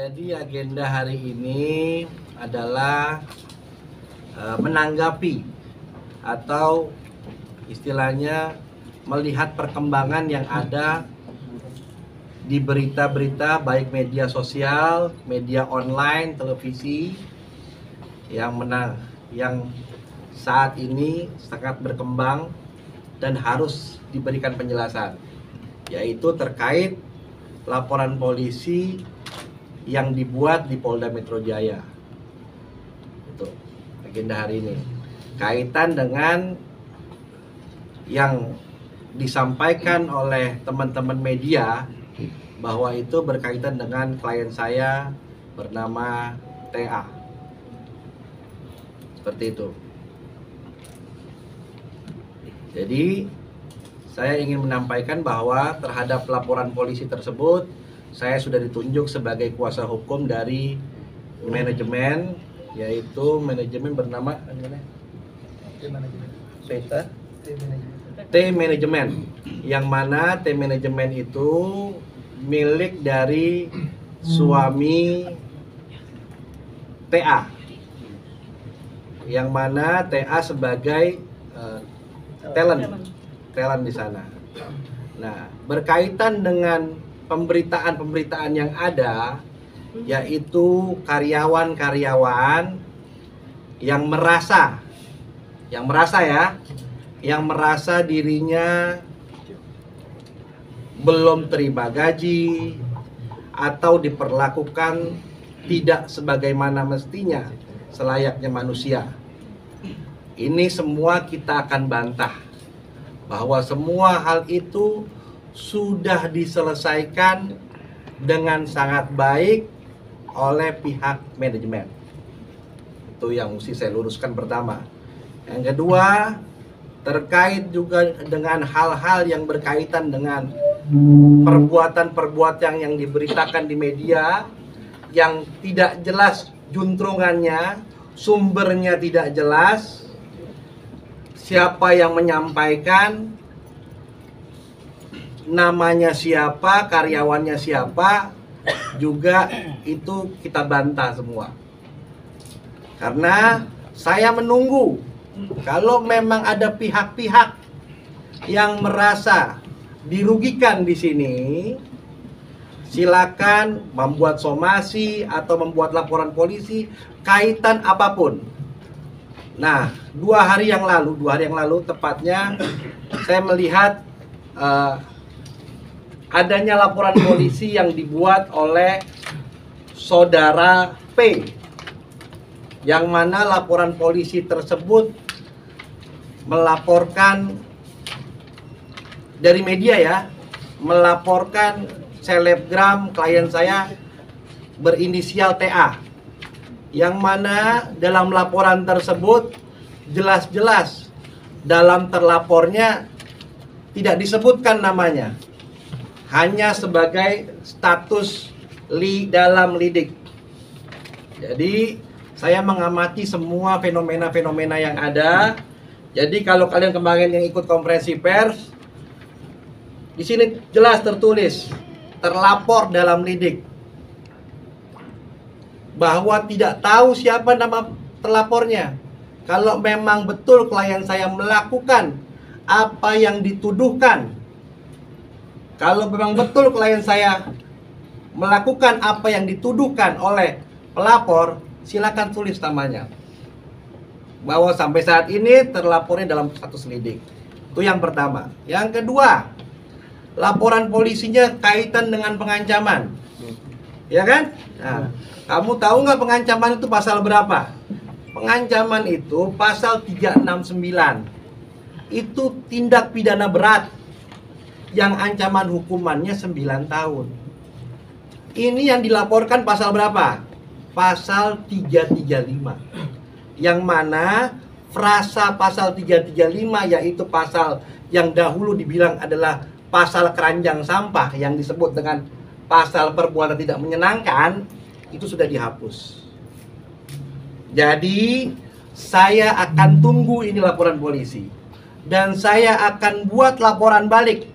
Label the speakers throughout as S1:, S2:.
S1: Jadi agenda hari ini adalah menanggapi atau istilahnya melihat perkembangan yang ada di berita-berita baik media sosial, media online, televisi yang saat ini sangat berkembang dan harus diberikan penjelasan, yaitu terkait laporan polisi yang dibuat di Polda Metro Jaya. Itu agenda hari ini. Kaitan dengan yang disampaikan oleh teman-teman media bahwa itu berkaitan dengan klien saya bernama TA. Seperti itu. Jadi saya ingin menyampaikan bahwa terhadap laporan polisi tersebut saya sudah ditunjuk sebagai kuasa hukum dari manajemen, yaitu manajemen bernama T Manajemen, yang mana T Manajemen itu milik dari suami TA, yang mana TA sebagai talent di sana. Nah, berkaitan dengan pemberitaan-pemberitaan yang ada, yaitu karyawan-karyawan yang merasa dirinya belum terima gaji atau diperlakukan tidak sebagaimana mestinya selayaknya manusia. Ini semua kita akan bantah bahwa semua hal itu sudah diselesaikan dengan sangat baik oleh pihak manajemen. Itu yang mesti saya luruskan pertama. Yang kedua, terkait juga dengan hal-hal yang berkaitan dengan perbuatan-perbuatan yang diberitakan di media yang tidak jelas juntrungannya, sumbernya tidak jelas, siapa yang menyampaikan, namanya siapa, karyawannya siapa, juga itu kita bantah semua. Karena saya menunggu kalau memang ada pihak-pihak yang merasa dirugikan di sini, silakan membuat somasi atau membuat laporan polisi kaitan apapun. Nah, dua hari yang lalu tepatnya saya melihat adanya laporan polisi yang dibuat oleh saudara P, yang mana laporan polisi tersebut melaporkan dari media ya, melaporkan selebgram klien saya berinisial TA, yang mana dalam laporan tersebut jelas-jelas dalam terlapornya tidak disebutkan namanya, hanya sebagai status dalam lidik. Jadi saya mengamati semua fenomena-fenomena yang ada. Jadi kalau kalian kemarin yang ikut konferensi pers, di sini jelas tertulis terlapor dalam lidik bahwa tidak tahu siapa nama terlapornya. Kalau memang betul klien saya melakukan apa yang dituduhkan, kalau memang betul klien saya melakukan apa yang dituduhkan oleh pelapor, silakan tulis namanya. Bahwa sampai saat ini terlapornya dalam status lidik. Itu yang pertama. Yang kedua, laporan polisinya kaitan dengan pengancaman. Ya kan? Nah, kamu tahu nggak pengancaman itu pasal berapa? Pengancaman itu pasal 369. Itu tindak pidana berat yang ancaman hukumannya 9 tahun. Ini yang dilaporkan pasal berapa? Pasal 335. Yang mana frasa pasal 335 yaitu pasal yang dahulu dibilang adalah pasal keranjang sampah yang disebut dengan pasal perbuatan tidak menyenangkan, itu sudah dihapus. Jadi saya akan tunggu ini laporan polisi, dan saya akan buat laporan balik.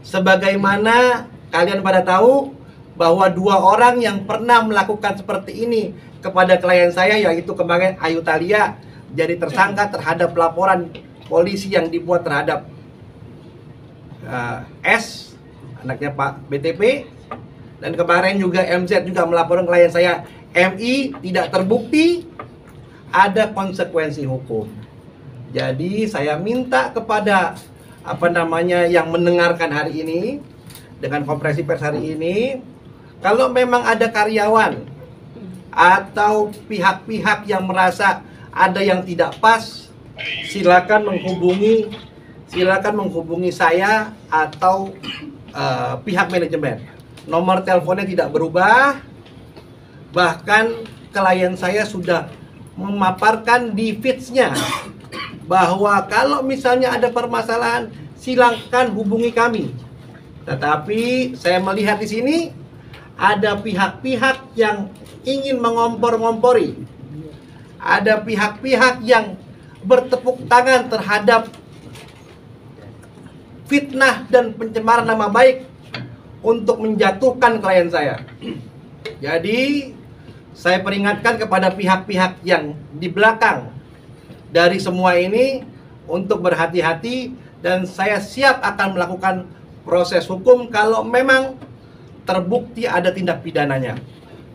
S1: Sebagaimana kalian pada tahu bahwa 2 orang yang pernah melakukan seperti ini kepada klien saya, yaitu kemarin Ayu Thalia, jadi tersangka terhadap laporan polisi yang dibuat terhadap S, anaknya Pak BTP, dan kemarin juga MZ juga melaporkan klien saya MI, tidak terbukti, ada konsekuensi hukum. Jadi saya minta kepada yang mendengarkan hari ini dengan konferensi pers hari ini, kalau memang ada karyawan atau pihak-pihak yang merasa ada yang tidak pas, silakan menghubungi saya atau pihak manajemen. Nomor teleponnya tidak berubah. Bahkan klien saya sudah memaparkan di feeds-nya bahwa kalau misalnya ada permasalahan, silakan hubungi kami. Tetapi saya melihat di sini ada pihak-pihak yang ingin mengompor-ngompori. Ada pihak-pihak yang bertepuk tangan terhadap fitnah dan pencemaran nama baik untuk menjatuhkan klien saya. Jadi saya peringatkan kepada pihak-pihak yang di belakang dari semua ini untuk berhati-hati, dan saya siap akan melakukan proses hukum kalau memang terbukti ada tindak pidananya.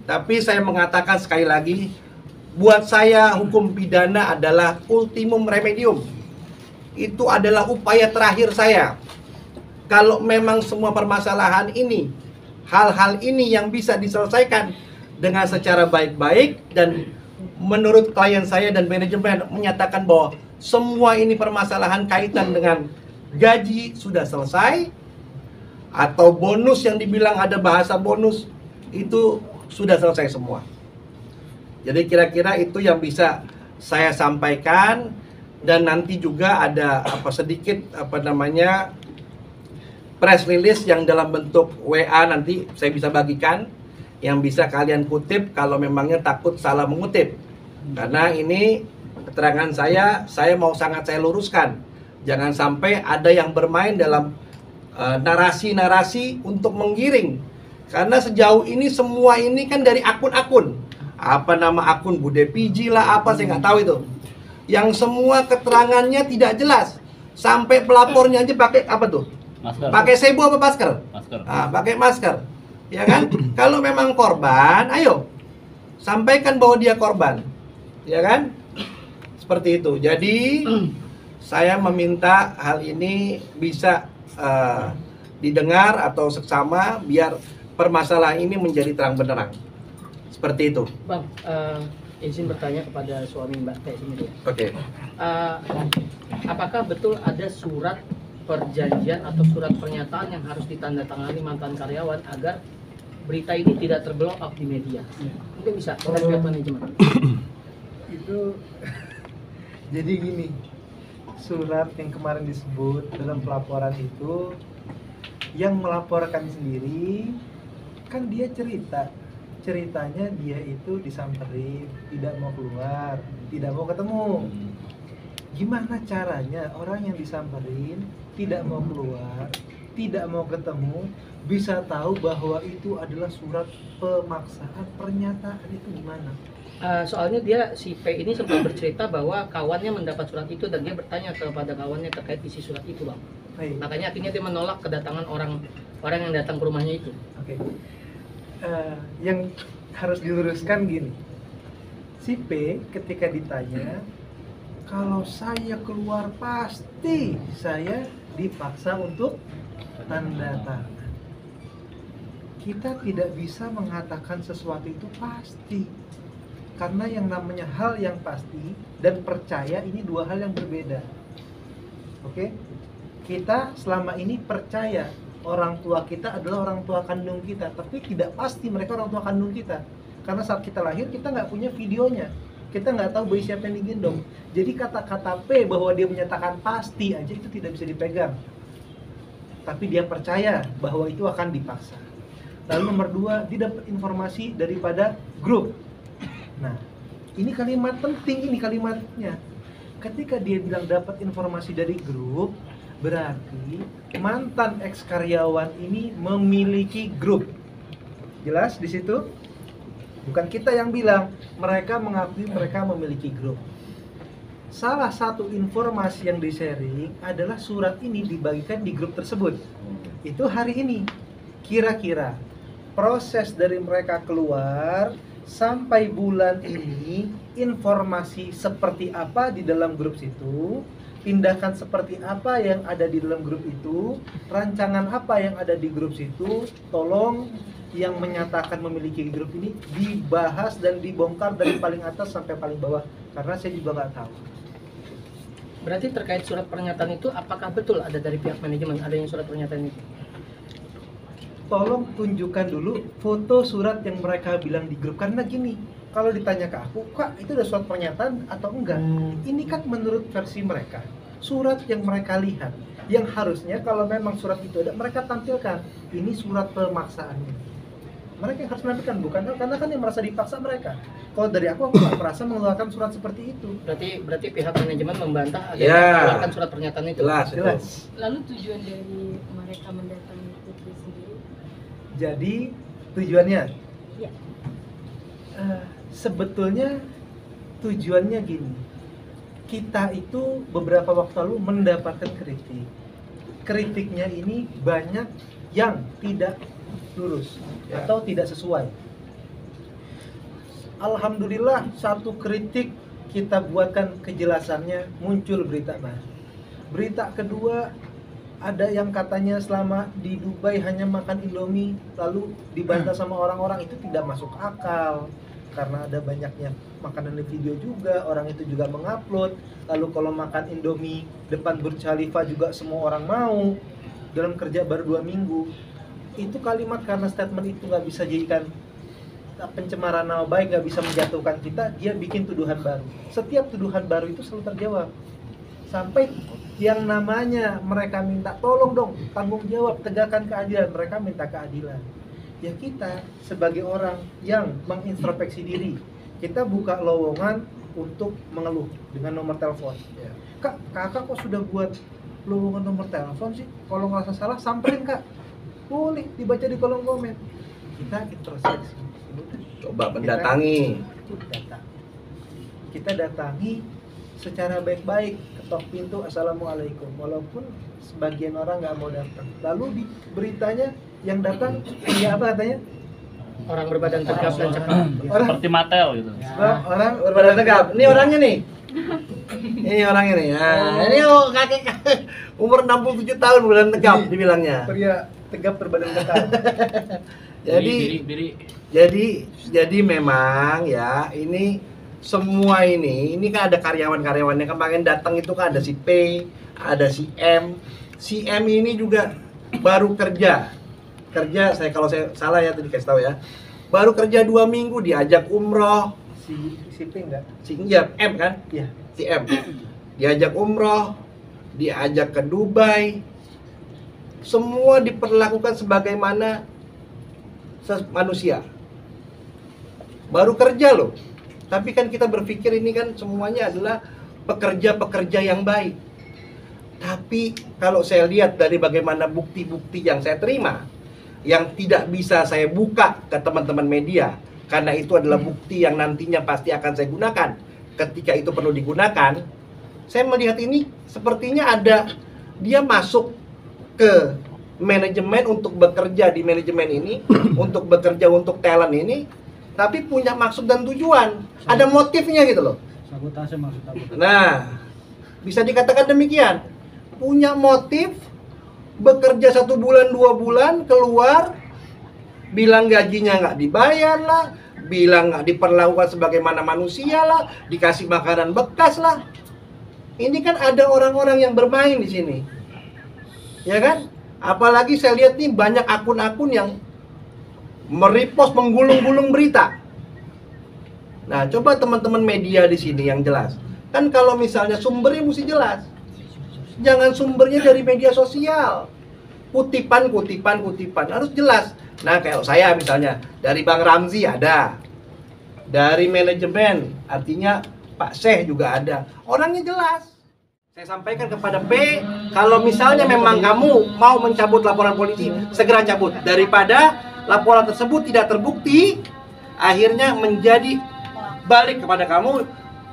S1: Tapi saya mengatakan sekali lagi, buat saya hukum pidana adalah ultimum remedium. Itu adalah upaya terakhir saya. Kalau memang semua permasalahan ini, hal-hal ini yang bisa diselesaikan dengan secara baik-baik, dan menurut klien saya dan manajemen menyatakan bahwa semua ini permasalahan kaitan dengan gaji sudah selesai, atau bonus yang dibilang ada bahasa bonus itu sudah selesai semua. Jadi kira-kira itu yang bisa saya sampaikan, dan nanti juga ada sedikit press release yang dalam bentuk WA, nanti saya bisa bagikan, yang bisa kalian kutip kalau memangnya takut salah mengutip. Karena ini keterangan saya mau sangat saya luruskan. Jangan sampai ada yang bermain dalam narasi-narasi untuk menggiring. Karena sejauh ini semua ini kan dari akun-akun. Akun Bude PG lah, saya nggak tahu itu. Yang semua keterangannya tidak jelas. Sampai pelapornya aja pakai masker. Pakai sebo apa masker? Masker. Pakai masker. Ya kan? Kalau memang korban, ayo sampaikan bahwa dia korban. Ya kan? Seperti itu. Jadi saya meminta hal ini bisa didengar atau seksama biar permasalahan ini menjadi terang benderang. Seperti itu.
S2: Bang, izin bertanya kepada suami Mbak Teh ini.
S1: Oke.
S2: Apakah betul ada surat perjanjian atau surat pernyataan yang harus ditandatangani mantan karyawan agar berita ini tidak terblow up di media? Mungkin bisa kita lihat manajemen.
S3: Itu jadi gini, surat yang kemarin disebut dalam pelaporan itu, yang melaporkan sendiri kan dia ceritanya dia itu disamperin, tidak mau keluar, tidak mau ketemu. Gimana caranya orang yang disamperin, tidak mau keluar, tidak mau ketemu, bisa tahu bahwa itu adalah surat pemaksaan, pernyataan? Itu gimana?
S2: Soalnya si P ini sempat bercerita bahwa kawannya mendapat surat itu dan dia bertanya kepada kawannya terkait isi surat itu, Bang.
S3: Baik.
S2: Makanya akhirnya dia menolak kedatangan orang yang datang ke rumahnya itu.
S3: Oke. Yang harus diluruskan gini, si P ketika ditanya, kalau saya keluar pasti saya dipaksa untuk tanda tangan. Kita tidak bisa mengatakan sesuatu itu pasti, karena yang namanya hal yang pasti dan percaya ini dua hal yang berbeda. Oke? Kita selama ini percaya orang tua kita adalah orang tua kandung kita, tapi tidak pasti mereka orang tua kandung kita, karena saat kita lahir kita nggak punya videonya, kita nggak tahu bayi siapa yang digendong. Jadi kata-kata P bahwa dia menyatakan pasti aja itu tidak bisa dipegang, tapi dia percaya bahwa itu akan dipaksa. Lalu nomor 2, dia dapat informasi daripada grup. Nah, ini kalimat penting, ini kalimatnya. Ketika dia bilang dapat informasi dari grup, berarti mantan ex karyawan ini memiliki grup. Jelas di situ? Bukan kita yang bilang, mereka mengakui mereka memiliki grup. Salah satu informasi yang di-sharing adalah surat ini dibagikan di grup tersebut. Itu hari ini. Kira-kira proses dari mereka keluar sampai bulan ini, informasi seperti apa di dalam grup situ, tindakan seperti apa yang ada di dalam grup itu, rancangan apa yang ada di grup situ, tolong yang menyatakan memiliki grup ini dibahas dan dibongkar dari paling atas sampai paling bawah, karena saya juga nggak tahu.
S2: Berarti terkait surat pernyataan itu, apakah betul ada dari pihak manajemen adanya surat pernyataan itu?
S3: Tolong tunjukkan dulu foto surat yang mereka bilang di grup, karena gini, kalau ditanya ke aku, Kak itu ada surat pernyataan atau enggak? Ini kan menurut versi mereka, surat yang mereka lihat, yang harusnya kalau memang surat itu ada, mereka tampilkan, ini surat pemaksaannya. Mereka yang harus menampilkan, bukan karena kan yang merasa dipaksa mereka. Kalau dari aku nggak merasa mengeluarkan surat seperti itu.
S2: Berarti pihak manajemen membantah agar
S1: Ya.
S2: mengeluarkan surat pernyataan itu.
S3: Jelas.
S4: Lalu tujuan dari mereka mendatangi Putri sendiri?
S3: Jadi tujuannya,
S4: Ya.
S3: sebetulnya tujuannya gini. Kita itu beberapa waktu lalu mendapatkan kritik. Kritiknya ini banyak yang tidak lurus atau tidak sesuai. Alhamdulillah satu kritik kita buatkan kejelasannya, muncul berita baru. Berita kedua, ada yang katanya selama di Dubai hanya makan Indomie lalu dibantah sama orang-orang, itu tidak masuk akal karena ada banyaknya makanan di video juga, orang itu juga mengupload. Lalu kalau makan Indomie depan Burj Khalifa juga semua orang mau dalam kerja baru 2 minggu. Itu kalimat karena statement itu nggak bisa jadikan pencemaran nama baik, nggak bisa menjatuhkan kita, dia bikin tuduhan baru. Setiap tuduhan baru itu selalu terjawab. Sampai yang namanya mereka minta tolong dong, tanggung jawab, tegakkan keadilan, mereka minta keadilan. Ya kita sebagai orang yang mengintrospeksi diri, kita buka lowongan untuk mengeluh dengan nomor telepon. Kak, kakak kok sudah buat lowongan nomor telepon sih? Kalau ngerasa salah, samperin kak. Boleh dibaca di kolom komen. Kita introspeksi.
S1: Coba mendatangi.
S3: Kita datangi secara baik-baik, ketok pintu, assalamualaikum. Walaupun sebagian orang nggak mau datang. Lalu di beritanya yang datang, ya apa katanya?
S2: Orang berbadan tegap dan cepat.
S3: Orang,
S5: Seperti Mattel gitu.
S3: orang
S1: Berbadan tegap. Ini orangnya nih. Ini orangnya nih. Nah, ini kakek umur 67 tahun berbadan tegap dibilangnya.
S3: pria tegap berbadan tegap.
S1: Jadi memang ya ini semua ini kan ada karyawan-karyawannya. Kemarin datang itu kan ada si P, ada si M. Si M ini juga baru kerja. Saya kalau saya salah ya tadi kasih tahu ya. Baru kerja 2 minggu diajak umroh.
S3: Si P enggak?
S1: M kan?
S3: Iya.
S1: Si M. Diajak umroh, diajak ke Dubai. Semua diperlakukan sebagaimana manusia. Baru kerja loh. Tapi kan kita berpikir ini kan semuanya adalah pekerja-pekerja yang baik. Tapi kalau saya lihat dari bagaimana bukti-bukti yang saya terima, yang tidak bisa saya buka ke teman-teman media, karena itu adalah bukti yang nantinya pasti akan saya gunakan ketika itu perlu digunakan. Saya melihat ini sepertinya ada dia masuk ke manajemen untuk bekerja di manajemen ini, untuk bekerja untuk talent ini, tapi punya maksud dan tujuan, ada motifnya gitu loh.
S5: Sabotase maksud aku.
S1: Nah, bisa dikatakan demikian, punya motif, bekerja 1 bulan 2 bulan, keluar, bilang gajinya nggak dibayar lah, bilang nggak diperlakukan sebagaimana manusia lah, dikasih makanan bekas lah. Ini kan ada orang-orang yang bermain di sini, ya kan? Apalagi saya lihat nih banyak akun-akun yang merepost menggulung-gulung berita. Nah, coba teman-teman media di sini yang jelas. Kan kalau misalnya sumbernya mesti jelas. Jangan sumbernya dari media sosial. Kutipan harus jelas. Nah, kayak saya misalnya dari Bang Ramzi ada. Dari manajemen, artinya Pak Syekh juga ada. Orangnya jelas. Saya sampaikan kepada P, kalau misalnya memang kamu mau mencabut laporan polisi, segera cabut. Daripada laporan tersebut tidak terbukti, akhirnya menjadi balik kepada kamu,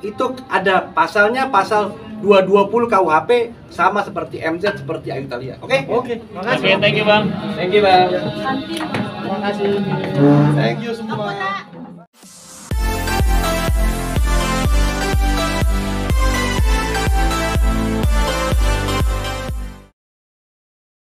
S1: itu ada pasalnya, pasal 220 KUHP, sama seperti MZ, seperti Ayu Thalia. Oke?
S3: Oke, makasih.
S5: Oke, thank you Bang.
S1: Thank you, Bang.
S4: Nanti
S2: Terima kasih.
S1: Thank you semua.